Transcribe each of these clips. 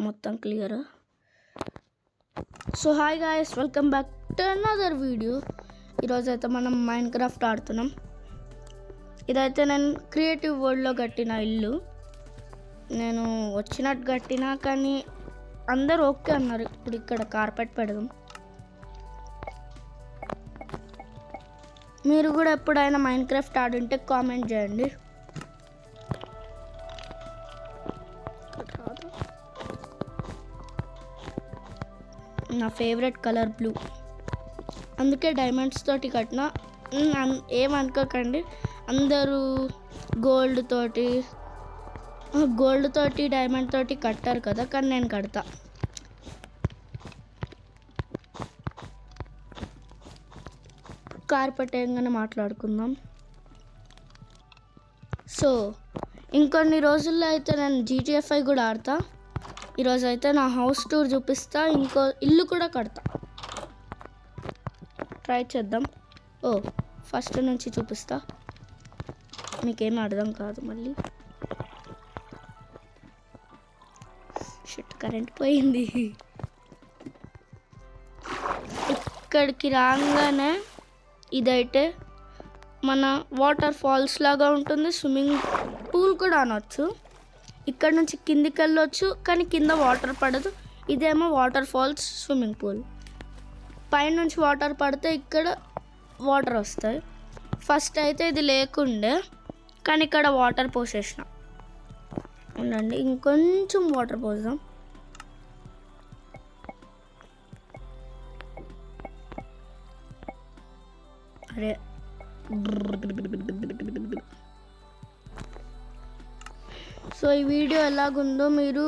మొత్తం clear. So hi guys, welcome back to another video. ఈరోజు అయితే మనం మైన్క్రాఫ్ట్ ఆడుతున్నాం. ఇదైతే నేను క్రియేటివ్ వరల్డ్లో కట్టిన ఇల్లు. నేను వచ్చినట్టు కట్టినా కానీ అందరూ ఓకే అన్నారు. ఇప్పుడు ఇక్కడ కార్పెట్ పెడదాం. మీరు కూడా ఎప్పుడైనా మైన్క్రాఫ్ట్ ఆడుంటే కామెంట్ చేయండి. నా ఫేవరెట్ కలర్ బ్లూ, అందుకే డైమండ్స్ తోటి కట్టిన. ఏమనుకోకండి, అందరూ గోల్డ్ తోటి డైమండ్ తోటి కట్టారు కదా, కానీ నేను కడతా. కార్పెట్ ఏంగానే మాట్లాడుకుందాం. సో ఇంకొన్ని రోజుల్లో అయితే నేను GTA 5 కూడా ఆడతా. ఈరోజు అయితే నా హౌస్ టూర్ చూపిస్తా, ఇంకో ఇల్లు కూడా కడతా. ట్రై చేద్దాం. ఫస్ట్ నుంచి చూపిస్తా, మీకేం అర్థం కాదు. మళ్ళీ షిట్, కరెంట్ పోయింది. ఇక్కడికి రాగానే ఇదైతే మన వాటర్ ఫాల్స్ లాగా ఉంటుంది. స్విమ్మింగ్ పూల్ కూడా అనొచ్చు. ఇక్కడ నుంచి కిందికి వెళ్ళొచ్చు, కానీ కింద వాటర్ పడదు. ఇదేమో వాటర్ ఫాల్స్, స్విమ్మింగ్ పూల్. పైనుంచి వాటర్ పడితే ఇక్కడ వాటర్ వస్తాయి. ఫస్ట్ అయితే ఇది లేకుండే, కానీ ఇక్కడ వాటర్ పోసేసిన. ఉండండి, ఇంకొంచెం వాటర్ పోసాం. అరే సో ఈ వీడియో ఎలాగుందో మీరు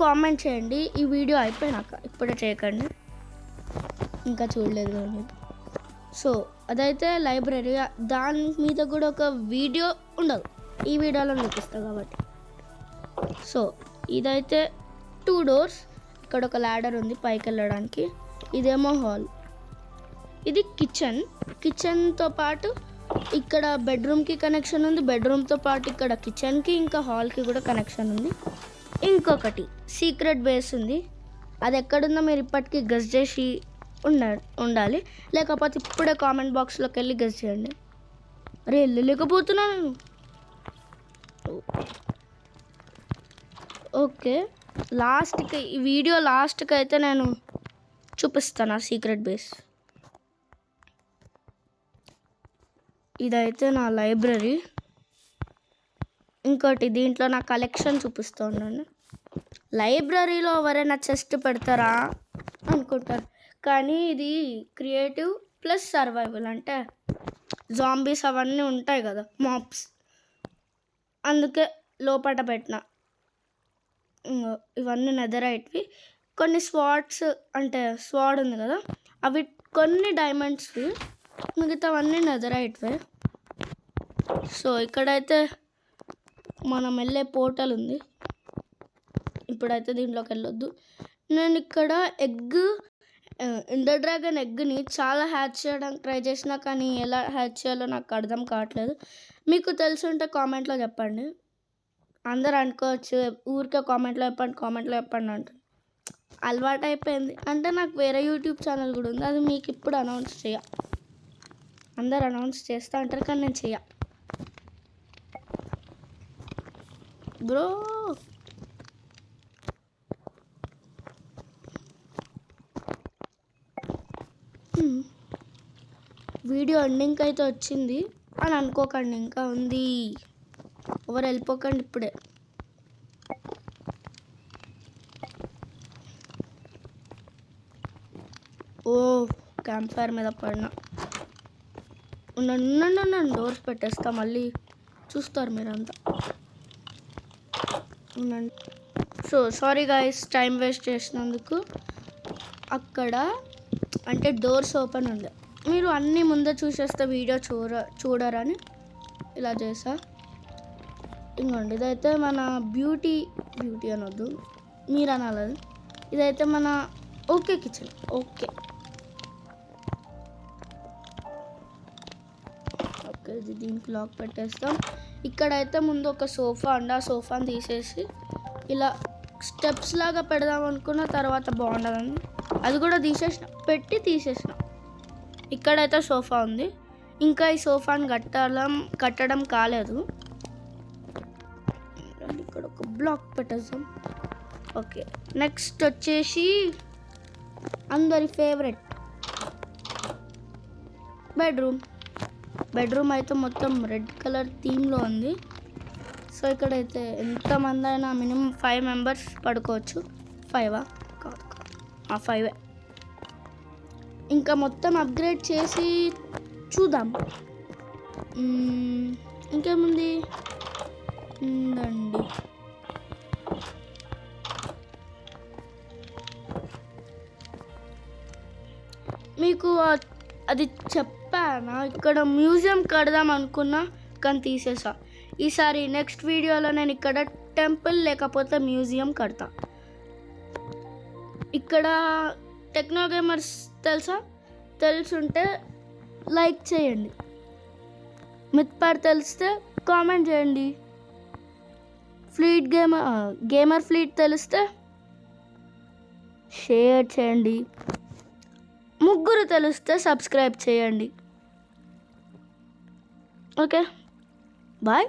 కామెంట్ చేయండి. ఈ వీడియో అయిపోయినాక, ఇప్పుడే చేయకండి, ఇంకా చూడలేదు కానీ. సో అదైతే లైబ్రరీ, దాని మీద కూడా ఒక వీడియో ఉండదు, ఈ వీడియోలో చూపిస్తా కాబట్టి. సో ఇదైతే 2 doors. ఇక్కడ ఒక ల్యాడర్ ఉంది పైకి వెళ్ళడానికి. ఇదేమో హాల్, ఇది కిచెన్తో పాటు ఇక్కడ బెడ్రూమ్కి కనెక్షన్ ఉంది. బెడ్రూమ్తో పాటు ఇక్కడ కిచెన్కి ఇంకా హాల్కి కూడా కనెక్షన్ ఉంది. ఇంకొకటి సీక్రెట్ బేస్ ఉంది. అది ఎక్కడుందో మీరు ఇప్పటికీ గెస్ చేసి ఉండాలి, లేకపోతే ఇప్పుడే కామెంట్ బాక్స్లోకి వెళ్ళి గెస్ చేయండి. అరే వెళ్ళలేకపోతున్నాను. ఓకే, లాస్ట్కి, ఈ వీడియో లాస్ట్కి అయితే నేను చూపిస్తాను ఆ సీక్రెట్ బేస్. ఇదైతే నా లైబ్రరీ. ఇంకోటి, దీంట్లో నా కలెక్షన్ చూపిస్తూ ఉన్నాను. లైబ్రరీలో ఎవరైనా చెస్ట్ పెడతారా అనుకుంటారు, కానీ ఇది క్రియేటివ్ ప్లస్ సర్వైవల్. అంటే జాంబీస్ అవన్నీ ఉంటాయి కదా, మాబ్స్, అందుకే లోపల పెట్టిన. ఇవన్నీ నెదరైట్వి. కొన్ని స్వాడ్స్, అంటే స్వాడ్ ఉంది కదా, అవి కొన్ని డైమండ్స్వి, మిగతావన్నీ నెదరైట్వే. సో ఇక్కడైతే మనం వెళ్ళే పోర్టల్ ఉంది. ఇప్పుడైతే దీంట్లోకి వెళ్ళొద్దు. నేను ఇక్కడ ఎండర్ డ్రాగన్ ఎగ్ని చాలా హ్యాచ్ చేయడానికి ట్రై చేసినా, కానీ ఎలా హ్యాచ్ చేయాలో నాకు అర్థం కావట్లేదు. మీకు తెలుసుంటే కామెంట్లో చెప్పండి. అందరు అనుకోవచ్చు ఊరికే కామెంట్లో చెప్పండి అంటారు. అలవాటు అయిపోయింది. అంటే నాకు వేరే యూట్యూబ్ ఛానల్ కూడా ఉంది, అది మీకు ఇప్పుడు అనౌన్స్ చేయ. అందరు అనౌన్స్ చేస్తూ అంటారు, కానీ నేను చెయ్య. బ్రో వీడియో ఎండింగ్ అయితే వచ్చింది అని అనుకోకండి, ఇంకా ఉంది. ఎవరు వెళ్ళిపోకండి ఇప్పుడే. క్యాంప్ ఫైర్ మీద పడినా. ఉండండి, డోర్స్ పెట్టేస్తా, మళ్ళీ చూస్తారు మీరంతా. ఉండండి. So sorry guys, time waste చేసినందుకు. అక్కడ అంటే డోర్స్ ఓపెన్ ఉంది, మీరు అన్నీ ముందే చూసేస్తే వీడియో చూడరని ఇలా చేసా. ఇంకోండి, ఇదైతే మన బ్యూటీ అనొద్దు, మీరు అనాలి. ఇదైతే మన కిచెన్. ఓకే, ఇది దీనికి లాక్ పెట్టేస్తాం. ఇక్కడైతే ముందు ఒక సోఫా ఉండి, ఆ సోఫాని తీసేసి ఇలా స్టెప్స్ లాగా పెడదాం అనుకున్న తర్వాత బాగుండదని అది కూడా తీసేసిన. ఇక్కడైతే సోఫా ఉంది. ఇంకా ఈ సోఫాని కట్టడం కాలేదు. ఇక్కడ ఒక బ్లాక్ పెట్టేద్దాం. ఓకే, నెక్స్ట్ వచ్చేసి అందరి ఫేవరెట్ బెడ్రూమ్ అయితే మొత్తం రెడ్ కలర్ థీమ్లో ఉంది. సో ఇక్కడైతే ఎంతమంది అయినా మినిమం 5 మెంబర్స్ పడుకోవచ్చు. 5 కాదు 5. ఇంకా మొత్తం అప్గ్రేడ్ చేసి చూద్దాం. ఇంకేముంది ఉందండి. మీకు అది చెప్పానా, ఇక్కడ మ్యూజియం కడదాం అనుకున్నా కానీ తీసేసా. ఈసారి నెక్స్ట్ వీడియోలో నేను ఇక్కడ టెంపుల్ లేకపోతే మ్యూజియం కడతా. ఇక్కడ టెక్నో గేమర్స్ తెలుసుంటే లైక్ చేయండి. మిత్పార్ తెలిస్తే కామెంట్ చేయండి. గేమర్ ఫ్లీట్ తెలిస్తే షేర్ చేయండి. 3 తెలిస్తే సబ్స్క్రైబ్ చేయండి. Okay, bye.